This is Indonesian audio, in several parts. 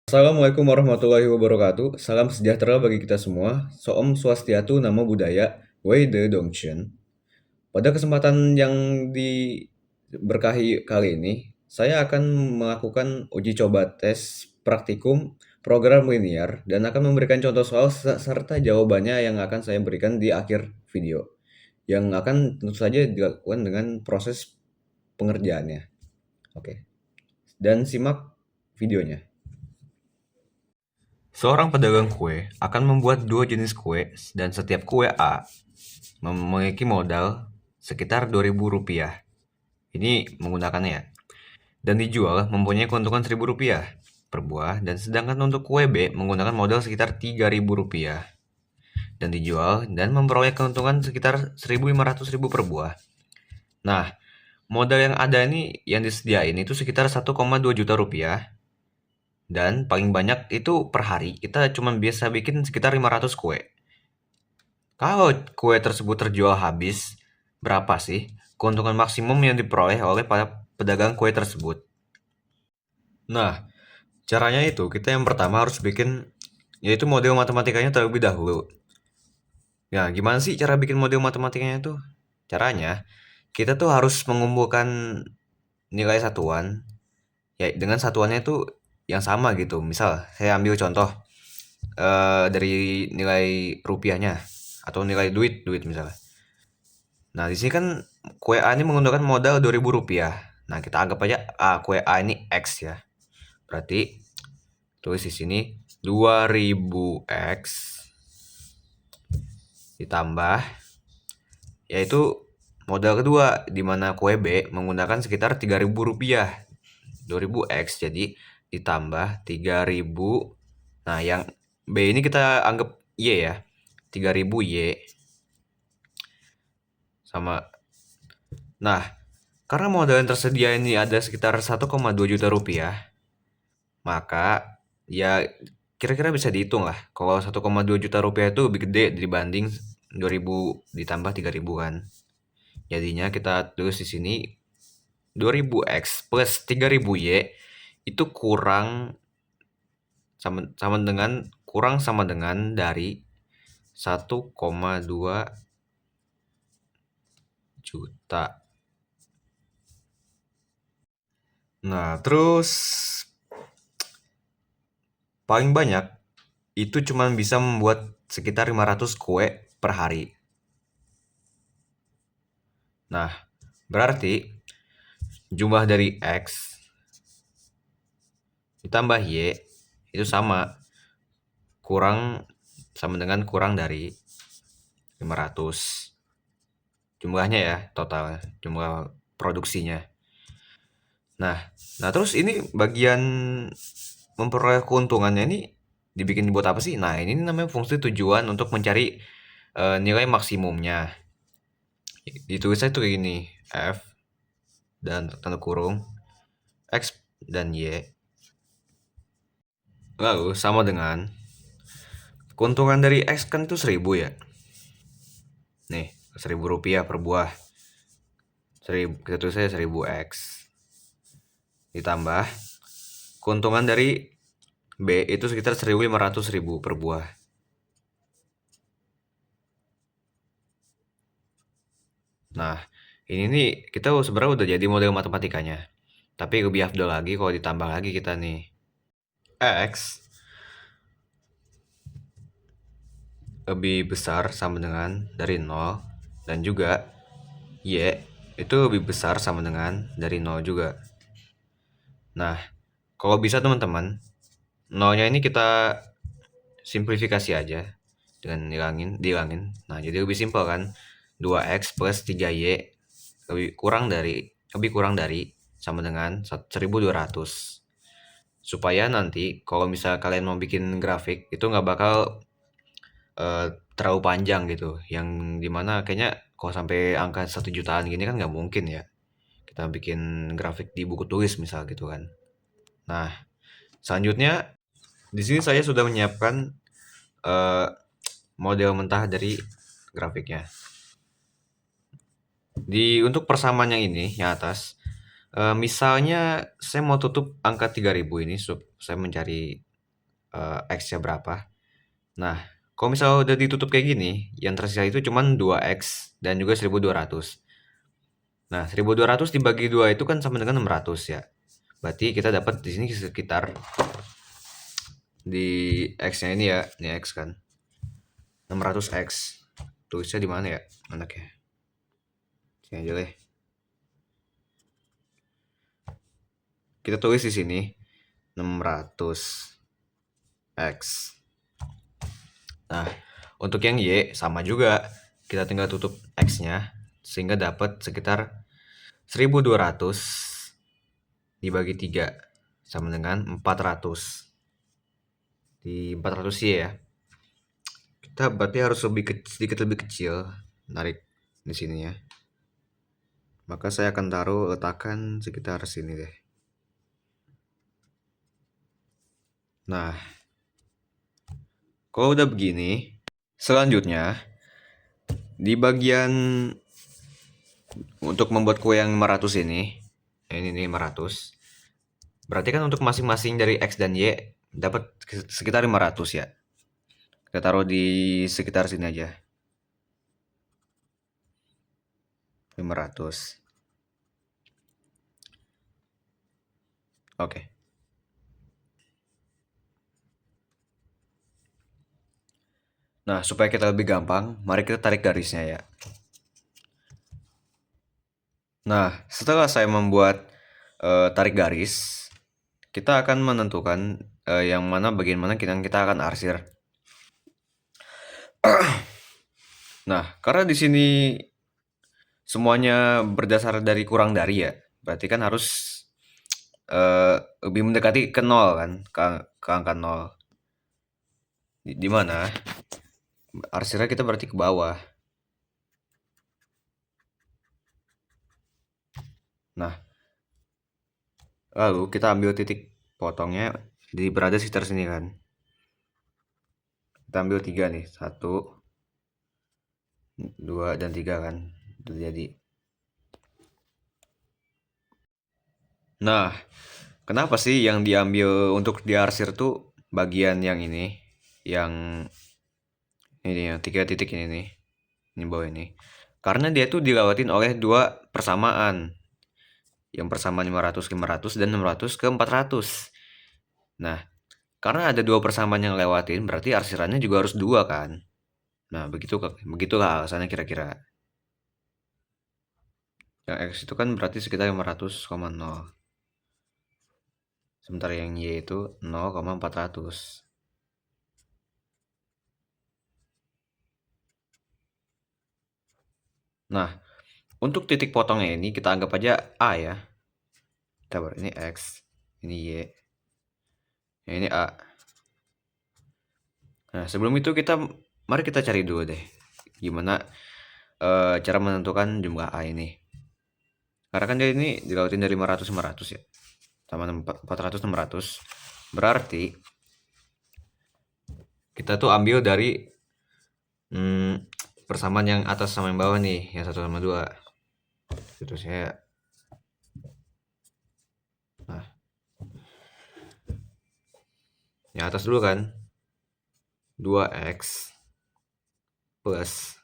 Assalamualaikum warahmatullahi wabarakatuh. Salam sejahtera bagi kita semua. Soom Swastiatu Namo Buddhaya. Wei De Dongchen. Pada kesempatan yang diberkahi kali ini, saya akan melakukan uji coba tes praktikum program linear dan akan memberikan contoh soal serta jawabannya yang akan saya berikan di akhir video. Yang akan tentu saja dilakukan dengan proses pengerjaannya. Oke. Dan simak videonya. Seorang pedagang kue akan membuat dua jenis kue dan setiap kue A memiliki modal sekitar Rp2.000. Ini menggunakannya. Dan dijual mempunyai keuntungan Rp1.000 per buah, dan sedangkan untuk kue B menggunakan modal sekitar Rp3.000 dan dijual dan memperoleh keuntungan sekitar Rp1.500 per buah. Nah, modal yang ada ini yang disediain itu sekitar 1,2 juta rupiah. Dan paling banyak itu per hari kita cuma biasa bikin sekitar 500 kue. Kalau kue tersebut terjual habis, berapa sih keuntungan maksimum yang diperoleh oleh para pedagang kue tersebut? Nah, caranya itu kita yang pertama harus bikin yaitu model matematikanya terlebih dahulu. Ya, gimana sih cara bikin model matematikanya itu? Caranya, kita tuh harus mengumpulkan nilai satuan ya dengan satuannya itu yang sama gitu. Misal, saya ambil contoh dari nilai rupiahnya atau nilai duit misalnya. Nah, di sini kan kue A ini menggunakan modal Rp2.000. Nah, kita anggap aja kue A ini X ya. Berarti tulis di sini 2000X ditambah yaitu modal kedua di mana kue B menggunakan sekitar Rp3.000. 2000X jadi ditambah 3000. Nah, yang B ini kita anggap Y ya. 3000Y sama. Nah, karena modal yang tersedia ini ada sekitar 1,2 juta rupiah, maka ya kira-kira bisa dihitung lah. Kalau 1,2 juta rupiah itu lebih gede dibanding 2000 ditambah 3000 kan. Jadinya kita tulis di sini 2000X plus 3000Y itu sama dengan dari 1,2 juta. Nah, terus paling banyak itu cuma bisa membuat sekitar 500 kue per hari. Nah, berarti jumlah dari X ditambah Y itu sama dengan kurang dari 500. Jumlahnya ya, total jumlah produksinya. Nah terus ini bagian memperoleh keuntungannya ini dibikin buat apa sih? Nah, ini namanya fungsi tujuan untuk mencari nilai maksimumnya. Ditulisnya tuh ini F dan tanda kurung X dan Y. Lalu sama dengan keuntungan dari X kan itu 1000 ya. Nih, Rp1.000 per buah. Kita tulisnya 1000X. Ditambah keuntungan dari B itu sekitar 1.500.000 per buah. Nah, ini nih kita sebenarnya udah jadi model matematikanya. Tapi lebih afdol lagi kalau ditambah lagi kita nih. X lebih besar sama dengan dari 0 dan juga Y itu lebih besar sama dengan dari 0 juga. Nah, kalau bisa teman-teman, nolnya ini kita simplifikasi aja dengan dihilangin. Nah, jadi lebih simpel kan? 2X plus 3Y lebih kurang dari sama dengan 1200. Supaya nanti kalau misal kalian mau bikin grafik itu nggak bakal terlalu panjang gitu. Yang dimana kayaknya kalau sampai angka 1 jutaan gini kan nggak mungkin ya. Kita bikin grafik di buku tulis misal gitu kan. Nah, selanjutnya di sini saya sudah menyiapkan model mentah dari grafiknya. Untuk persamaan yang ini yang atas, misalnya saya mau tutup angka 3000 ini, saya mencari X-nya berapa. Nah, kalau misalnya udah ditutup kayak gini, yang tersisa itu cuman 2X dan juga 1200. Nah, 1200 dibagi 2 itu kan sama dengan 600 ya. Berarti kita dapat di sini sekitar di X-nya ini ya, ini X kan. 600X. Tulisnya di mana ya? Anaknya. Sini aja deh. Kita tulis di sini 600X. Nah, untuk yang Y sama juga. Kita tinggal tutup X-nya sehingga dapat sekitar 1200 dibagi 3 sama dengan 400. Di 400 Y ya. Kita berarti harus sedikit lebih kecil narik di sini ya. Maka saya akan taruh letakkan sekitar sini deh. Nah, kalau udah begini, selanjutnya di bagian untuk membuat kue yang 500 ini nih 500. Berarti kan untuk masing-masing dari X dan Y dapat sekitar 500 ya. Kita taruh di sekitar sini aja. 500. Oke. Nah, supaya kita lebih gampang, mari kita tarik garisnya ya. Nah, setelah saya membuat tarik garis, kita akan menentukan yang mana bagian mana kita akan arsir. Nah, karena di sini semuanya berdasar dari kurang dari ya, berarti kan harus lebih mendekati ke 0 kan, ke angka 0. Di mana arsirnya kita berarti ke bawah. Nah, lalu kita ambil titik potongnya berada sekitar sini kan. Kita ambil 3 nih, 1, 2, dan 3 kan. Itu jadi. Nah, kenapa sih yang diambil untuk diarsir tuh bagian yang ini, yang ini yang 3 titik ini nih, ini bawah ini. Karena dia tuh dilewatin oleh 2 persamaan. Yang persamaan 500 ke 500 dan 600 ke 400. Nah, karena ada 2 persamaan yang lewatin, berarti arsirannya juga harus 2 kan. Nah, begitulah alasannya kira-kira. Yang X itu kan berarti sekitar 500,0. Sementara yang Y itu 0,400. Nah, untuk titik potongnya ini kita anggap aja A ya. Kita ini X, ini Y, ini A. Nah, sebelum itu mari kita cari dulu deh gimana cara menentukan jumlah A ini. Karena kan dia ini dilautin dari 500 ya. Sama 400 600. Berarti kita tuh ambil dari persamaan yang atas sama yang bawah nih, yang 1 sama 2. Terusnya. Nah, yang atas dulu kan. 2X plus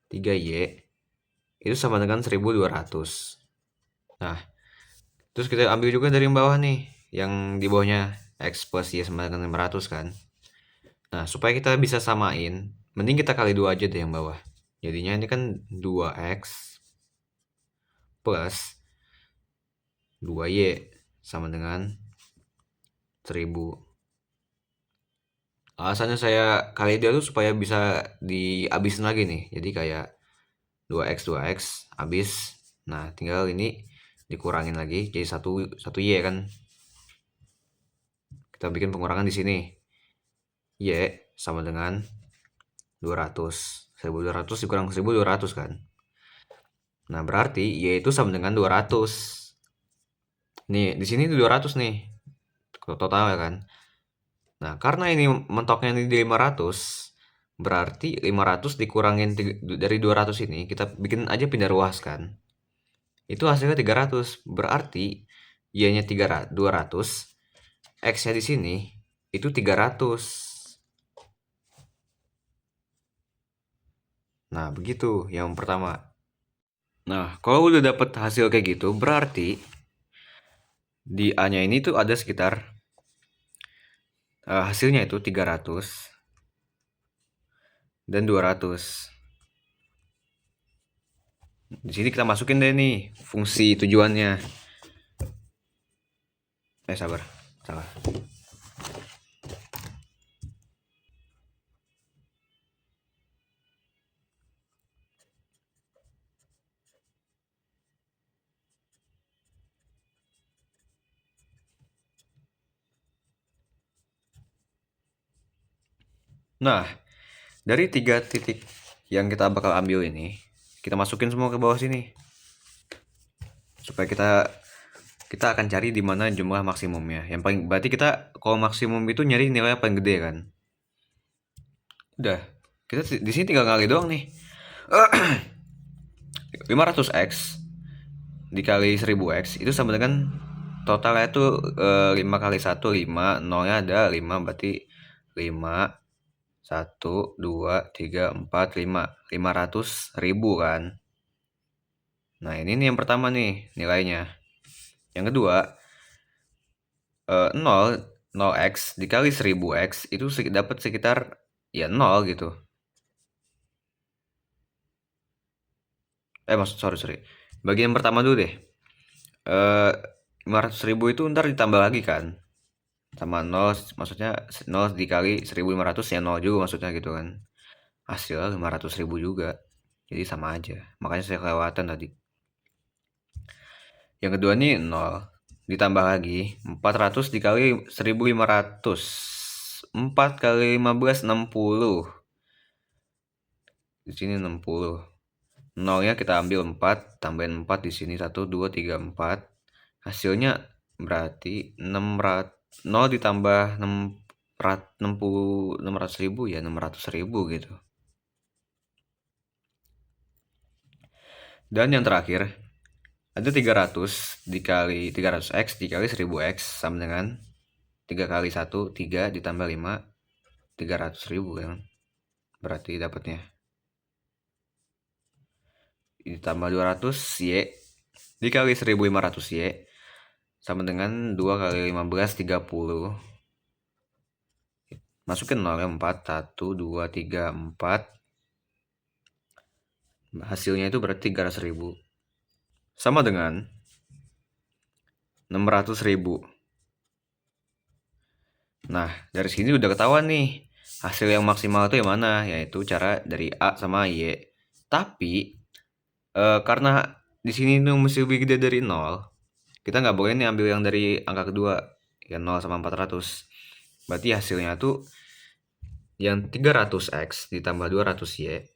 3Y itu sama dengan 1200. Nah, terus kita ambil juga dari yang bawah nih, yang di bawahnya X plus Y sama dengan 500 kan. Nah, supaya kita bisa samain, mending kita kali 2 aja deh yang bawah. Jadinya ini kan 2X plus 2Y sama dengan 1000. Alasannya saya kali dia tuh supaya bisa dihabisin lagi nih. Jadi kayak 2X habis. Nah, tinggal ini dikurangin lagi jadi 1 Y kan. Kita bikin pengurangan di sini. Y sama dengan 200. 1200 dikurang 1200 kan. Nah, berarti Y itu sama dengan 200. Nih, di sini 200 nih. Totalnya kan. Nah, karena ini mentoknya ini di 500, berarti 500 dikurangin dari 200 ini, kita bikin aja pindah ruas kan. Itu hasilnya 300. Berarti Y-nya 200, X-nya di sini itu 300. Nah, begitu yang pertama. Nah, kalau udah dapet hasil kayak gitu, berarti di A-nya ini tuh ada sekitar hasilnya itu 300 dan 200. Di sini kita masukin deh nih fungsi tujuannya. Sabar. Salah. Nah, dari 3 titik yang kita bakal ambil ini, kita masukin semua ke bawah sini. Supaya kita akan cari di mana jumlah maksimumnya. Yang paling berarti kita kalau maksimum itu nyari nilai yang paling gede kan. Udah. Kita di sini tinggal kali doang nih. 500x dikali 1000x itu sama dengan totalnya itu 5 kali 1 5, nolnya ada 5, berarti 5 1 2 3 4 5 500.000 kan. Nah, ini nih yang pertama nih nilainya. Yang kedua 0x dikali 1000x itu dapat sekitar ya 0 gitu. Sorry. Bagian pertama dulu deh. 500.000 itu ntar ditambah lagi kan. Sama 0, maksudnya 0 dikali 1500 ya 0 juga maksudnya gitu kan. Hasilnya 500.000 juga. Jadi sama aja. Makanya saya kelewatan tadi. Yang kedua nih 0. Ditambah lagi 400 dikali 1500. 4 kali 15 60. Di sini 60. Nolnya kita ambil 4, tambahin 4 di sini 1 2 3 4. Hasilnya berarti 600, 0 ditambah 600.000 ya 600.000 gitu. Dan yang terakhir ada 300 dikali 300x dikali 1000x sama dengan 3 kali 1 3 ditambah 5 300.000 kan. Berarti dapatnya ditambah 200 y dikali 1500 y sama dengan 2 kali 15 30. Masukin 0 4 1 2 3 4. Hasilnya itu berarti 300.000 sama dengan 600.000. Nah, dari sini udah ketahuan nih hasil yang maksimal itu yang mana, yaitu cara dari A sama Y. Tapi karena di sini itu mesti lebih gede dari 0, kita nggak boleh nih ambil yang dari angka kedua, yang 0 sama 400. Berarti hasilnya tuh yang 300x ditambah 200y,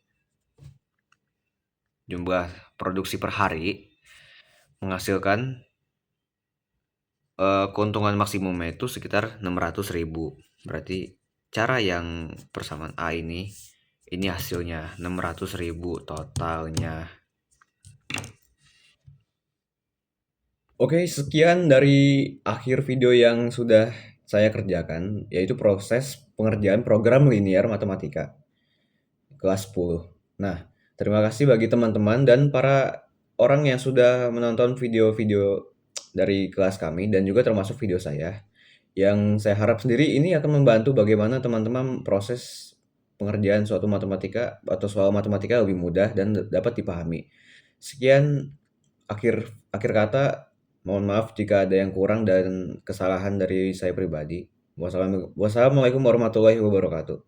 jumlah produksi per hari, menghasilkan keuntungan maksimumnya itu sekitar 600.000. Berarti cara yang persamaan A ini hasilnya 600.000 totalnya. Oke, sekian dari akhir video yang sudah saya kerjakan, yaitu proses pengerjaan program linear matematika kelas 10. Nah, terima kasih bagi teman-teman dan para orang yang sudah menonton video-video dari kelas kami dan juga termasuk video saya. Yang saya harap sendiri ini akan membantu bagaimana teman-teman proses pengerjaan suatu matematika atau soal matematika lebih mudah dan dapat dipahami. Sekian akhir kata. Mohon maaf jika ada yang kurang dan kesalahan dari saya pribadi. Wassalamualaikum warahmatullahi wabarakatuh.